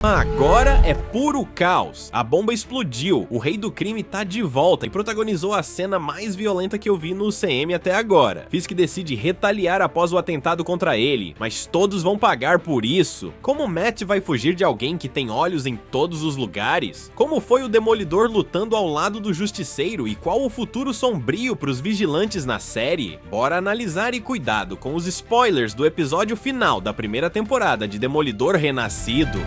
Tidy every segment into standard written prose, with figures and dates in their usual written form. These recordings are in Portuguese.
Agora é puro caos. A bomba explodiu, o rei do crime tá de volta e protagonizou a cena mais violenta que eu vi no CM até agora. Fisk decide retaliar após o atentado contra ele, mas todos vão pagar por isso. Como Matt vai fugir de alguém que tem olhos em todos os lugares? Como foi o Demolidor lutando ao lado do Justiceiro e qual o futuro sombrio pros vigilantes na série? Bora analisar e cuidado com os spoilers do episódio final da primeira temporada de Demolidor Renascido.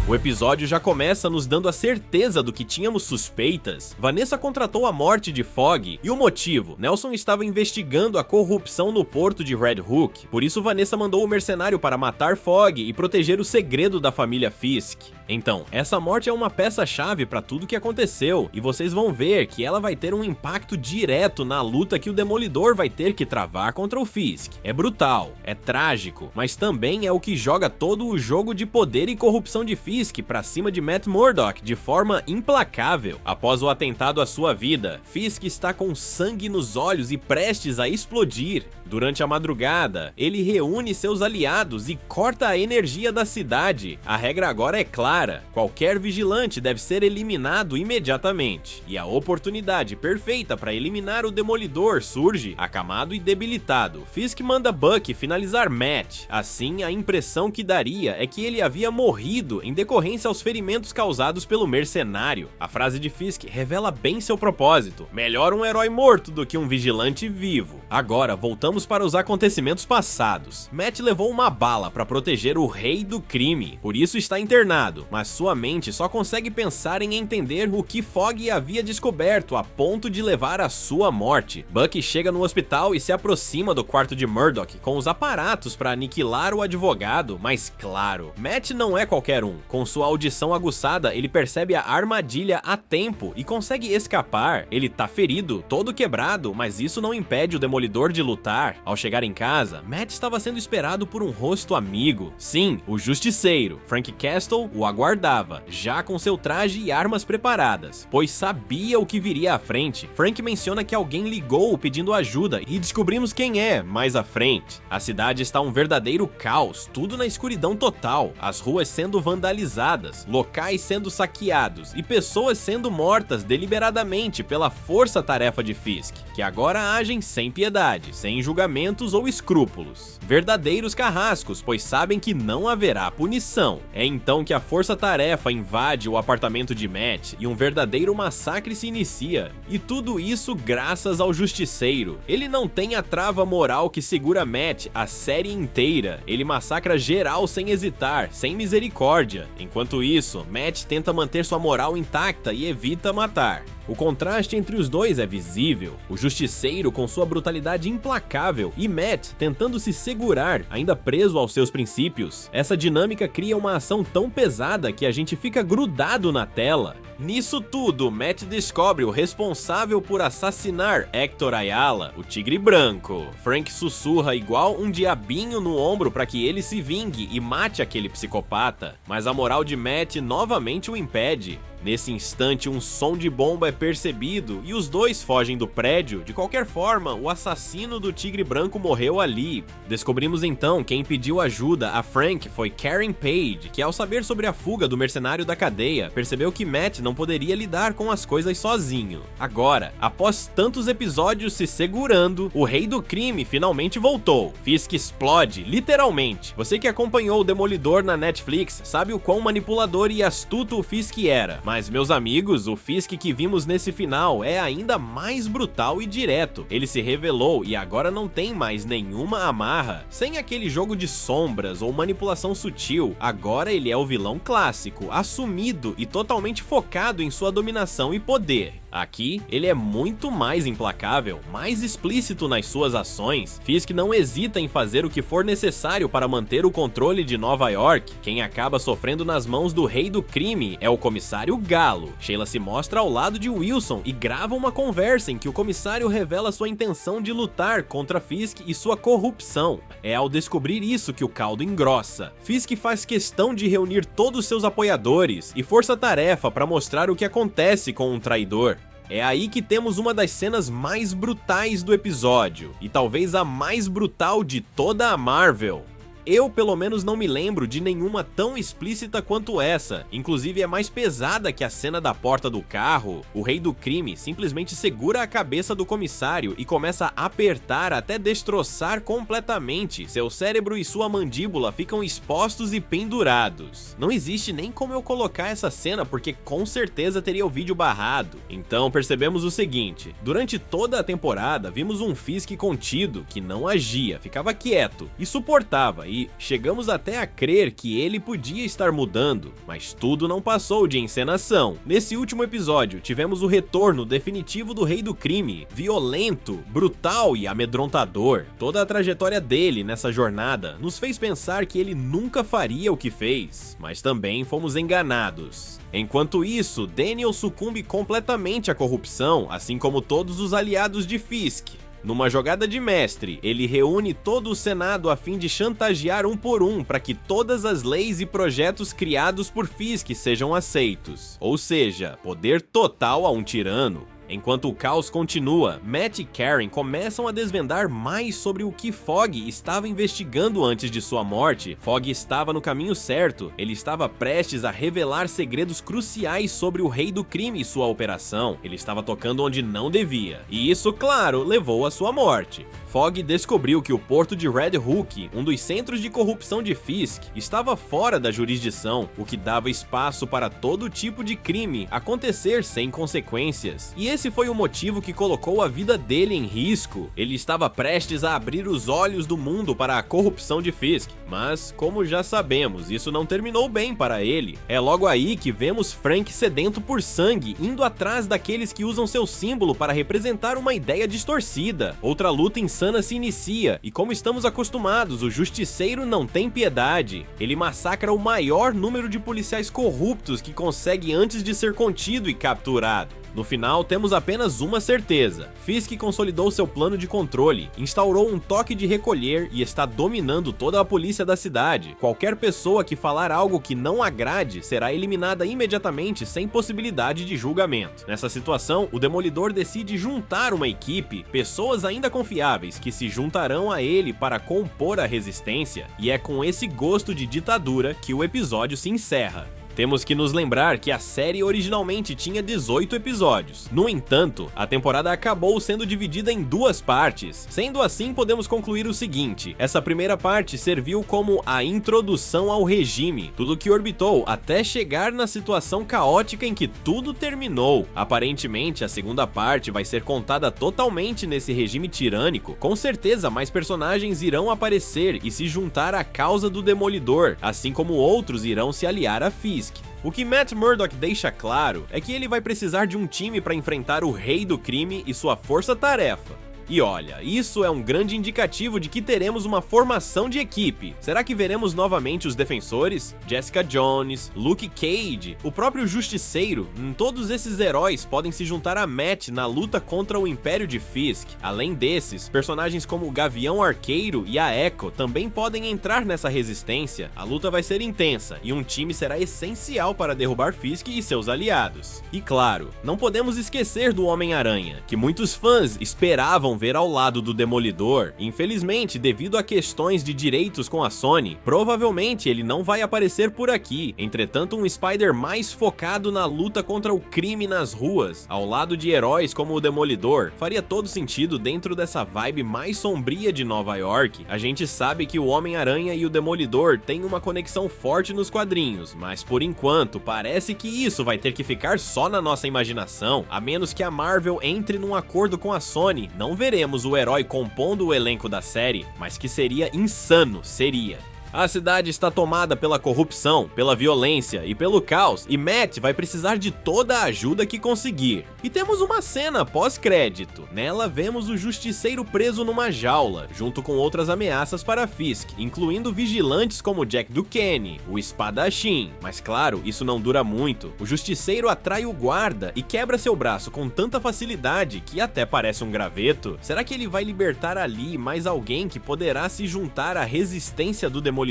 O episódio já começa nos dando a certeza do que tínhamos suspeitas. Vanessa contratou a morte de Fogg e o motivo: Nelson estava investigando a corrupção no porto de Red Hook, por isso Vanessa mandou o mercenário para matar Fogg e proteger o segredo da família Fisk. Então, essa morte é uma peça-chave para tudo que aconteceu, e vocês vão ver que ela vai ter um impacto direto na luta que o Demolidor vai ter que travar contra o Fisk. É brutal, é trágico, mas também é o que joga todo o jogo de poder e corrupção de Fisk pra cima de Matt Murdock de forma implacável. Após o atentado à sua vida, Fisk está com sangue nos olhos e prestes a explodir. Durante a madrugada, ele reúne seus aliados e corta a energia da cidade. A regra agora é clara: qualquer vigilante deve ser eliminado imediatamente. E a oportunidade perfeita para eliminar o Demolidor surge, acamado e debilitado. Fisk manda Buck finalizar Matt. Assim, a impressão que daria é que ele havia morrido em decorrência aos ferimentos causados pelo mercenário. A frase de Fisk revela bem seu propósito: melhor um herói morto do que um vigilante vivo. Agora, voltamos para os acontecimentos passados. Matt levou uma bala para proteger o rei do crime, por isso está internado, mas sua mente só consegue pensar em entender o que Fogg havia descoberto a ponto de levar à sua morte. Buck chega no hospital e se aproxima do quarto de Murdock com os aparatos para aniquilar o advogado, mas claro, Matt não é qualquer um. Com sua audição aguçada, ele percebe a armadilha a tempo e consegue escapar. Ele tá ferido, todo quebrado, mas isso não impede o Demolidor de lutar. Ao chegar em casa, Matt estava sendo esperado por um rosto amigo. Sim, o Justiceiro. Frank Castle o aguardava, já com seu traje e armas preparadas, pois sabia o que viria à frente. Frank menciona que alguém ligou pedindo ajuda e descobrimos quem é mais à frente. A cidade está um verdadeiro caos, tudo na escuridão total, as ruas sendo vandalizadas, locais sendo saqueados e pessoas sendo mortas deliberadamente pela força-tarefa de Fisk, que agora agem sem piedade, sem julgamentos ou escrúpulos. Verdadeiros carrascos, pois sabem que não haverá punição. É então que a força-tarefa invade o apartamento de Matt e um verdadeiro massacre se inicia. E tudo isso graças ao Justiceiro. Ele não tem a trava moral que segura Matt a série inteira. Ele massacra geral sem hesitar, sem misericórdia. Enquanto isso, Matt tenta manter sua moral intacta e evita matar. O contraste entre os dois é visível, o Justiceiro com sua brutalidade implacável e Matt tentando se segurar, ainda preso aos seus princípios. Essa dinâmica cria uma ação tão pesada que a gente fica grudado na tela. Nisso tudo, Matt descobre o responsável por assassinar Hector Ayala, o Tigre Branco. Frank sussurra igual um diabinho no ombro para que ele se vingue e mate aquele psicopata, mas a moral de Matt novamente o impede. Nesse instante, um som de bomba é percebido e os dois fogem do prédio. De qualquer forma, o assassino do Tigre Branco morreu ali. Descobrimos então quem pediu ajuda a Frank foi Karen Page, que ao saber sobre a fuga do mercenário da cadeia, percebeu que Matt não poderia lidar com as coisas sozinho. Agora, após tantos episódios se segurando, o rei do crime finalmente voltou. Fisk explode, literalmente. Você que acompanhou o Demolidor na Netflix sabe o quão manipulador e astuto o Fisk era. Mas, meus amigos, o Fisk que vimos nesse final é ainda mais brutal e direto. Ele se revelou e agora não tem mais nenhuma amarra. Sem aquele jogo de sombras ou manipulação sutil, agora ele é o vilão clássico, assumido e totalmente focado em sua dominação e poder. Aqui, ele é muito mais implacável, mais explícito nas suas ações. Fisk não hesita em fazer o que for necessário para manter o controle de Nova York. Quem acaba sofrendo nas mãos do rei do crime é o comissário Galo. Sheila se mostra ao lado de Wilson e grava uma conversa em que o comissário revela sua intenção de lutar contra Fisk e sua corrupção. É ao descobrir isso que o caldo engrossa. Fisk faz questão de reunir todos seus apoiadores e força-tarefa para mostrar o que acontece com um traidor. É aí que temos uma das cenas mais brutais do episódio, e talvez a mais brutal de toda a Marvel. Eu, pelo menos, não me lembro de nenhuma tão explícita quanto essa. Inclusive, é mais pesada que a cena da porta do carro. O rei do crime simplesmente segura a cabeça do comissário e começa a apertar até destroçar completamente. Seu cérebro e sua mandíbula ficam expostos e pendurados. Não existe nem como eu colocar essa cena, porque com certeza teria o vídeo barrado. Então, percebemos o seguinte: durante toda a temporada, vimos um Fisk contido, que não agia, ficava quieto e suportava, e chegamos até a crer que ele podia estar mudando, mas tudo não passou de encenação. Nesse último episódio, tivemos o retorno definitivo do Rei do Crime, violento, brutal e amedrontador. Toda a trajetória dele nessa jornada nos fez pensar que ele nunca faria o que fez, mas também fomos enganados. Enquanto isso, Daniel sucumbe completamente à corrupção, assim como todos os aliados de Fisk. Numa jogada de mestre, ele reúne todo o Senado a fim de chantagear um por um para que todas as leis e projetos criados por Fisk sejam aceitos. Ou seja, poder total a um tirano. Enquanto o caos continua, Matt e Karen começam a desvendar mais sobre o que Fogg estava investigando antes de sua morte. Fogg estava no caminho certo, ele estava prestes a revelar segredos cruciais sobre o Rei do Crime e sua operação. Ele estava tocando onde não devia, e isso, claro, levou à sua morte. Fogg descobriu que o porto de Red Hook, um dos centros de corrupção de Fisk, estava fora da jurisdição, o que dava espaço para todo tipo de crime acontecer sem consequências. E esse foi o motivo que colocou a vida dele em risco. Ele estava prestes a abrir os olhos do mundo para a corrupção de Fisk, mas, como já sabemos, isso não terminou bem para ele. É logo aí que vemos Frank sedento por sangue, indo atrás daqueles que usam seu símbolo para representar uma ideia distorcida. Outra luta insana se inicia, e como estamos acostumados, o Justiceiro não tem piedade. Ele massacra o maior número de policiais corruptos que consegue antes de ser contido e capturado. No final, temos apenas uma certeza: Fisk consolidou seu plano de controle, instaurou um toque de recolher e está dominando toda a polícia da cidade. Qualquer pessoa que falar algo que não agrade será eliminada imediatamente sem possibilidade de julgamento. Nessa situação, o Demolidor decide juntar uma equipe, pessoas ainda confiáveis que se juntarão a ele para compor a resistência, e é com esse gosto de ditadura que o episódio se encerra. Temos que nos lembrar que a série originalmente tinha 18 episódios. No entanto, a temporada acabou sendo dividida em duas partes. Sendo assim, podemos concluir o seguinte: essa primeira parte serviu como a introdução ao regime, tudo que orbitou até chegar na situação caótica em que tudo terminou. Aparentemente, a segunda parte vai ser contada totalmente nesse regime tirânico. Com certeza, mais personagens irão aparecer e se juntar à causa do Demolidor, assim como outros irão se aliar a Fisk. O que Matt Murdock deixa claro é que ele vai precisar de um time para enfrentar o Rei do Crime e sua força-tarefa. E olha, isso é um grande indicativo de que teremos uma formação de equipe. Será que veremos novamente os defensores? Jessica Jones, Luke Cage, o próprio Justiceiro? Todos esses heróis podem se juntar a Matt na luta contra o Império de Fisk. Além desses, personagens como o Gavião Arqueiro e a Echo também podem entrar nessa resistência. A luta vai ser intensa e um time será essencial para derrubar Fisk e seus aliados. E claro, não podemos esquecer do Homem-Aranha, que muitos fãs esperavam ver ao lado do Demolidor. Infelizmente, devido a questões de direitos com a Sony, provavelmente ele não vai aparecer por aqui. Entretanto, um Spider mais focado na luta contra o crime nas ruas, ao lado de heróis como o Demolidor, faria todo sentido dentro dessa vibe mais sombria de Nova York. A gente sabe que o Homem-Aranha e o Demolidor têm uma conexão forte nos quadrinhos, mas por enquanto parece que isso vai ter que ficar só na nossa imaginação. A menos que a Marvel entre num acordo com a Sony, não veremos o herói compondo o elenco da série, mas que seria insano, seria. A cidade está tomada pela corrupção, pela violência e pelo caos, e Matt vai precisar de toda a ajuda que conseguir. E temos uma cena pós-crédito. Nela vemos o Justiceiro preso numa jaula, junto com outras ameaças para Fisk, incluindo vigilantes como Jack Duquesne, o espadachim. Mas claro, isso não dura muito. O Justiceiro atrai o guarda e quebra seu braço com tanta facilidade que até parece um graveto. Será que ele vai libertar ali mais alguém que poderá se juntar à resistência do Demolidor?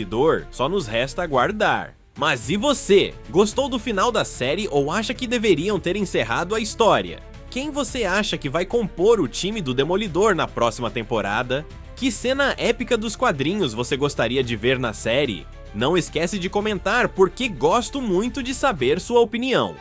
Só nos resta aguardar. Mas e você? Gostou do final da série ou acha que deveriam ter encerrado a história? Quem você acha que vai compor o time do Demolidor na próxima temporada? Que cena épica dos quadrinhos você gostaria de ver na série? Não esquece de comentar, porque gosto muito de saber sua opinião.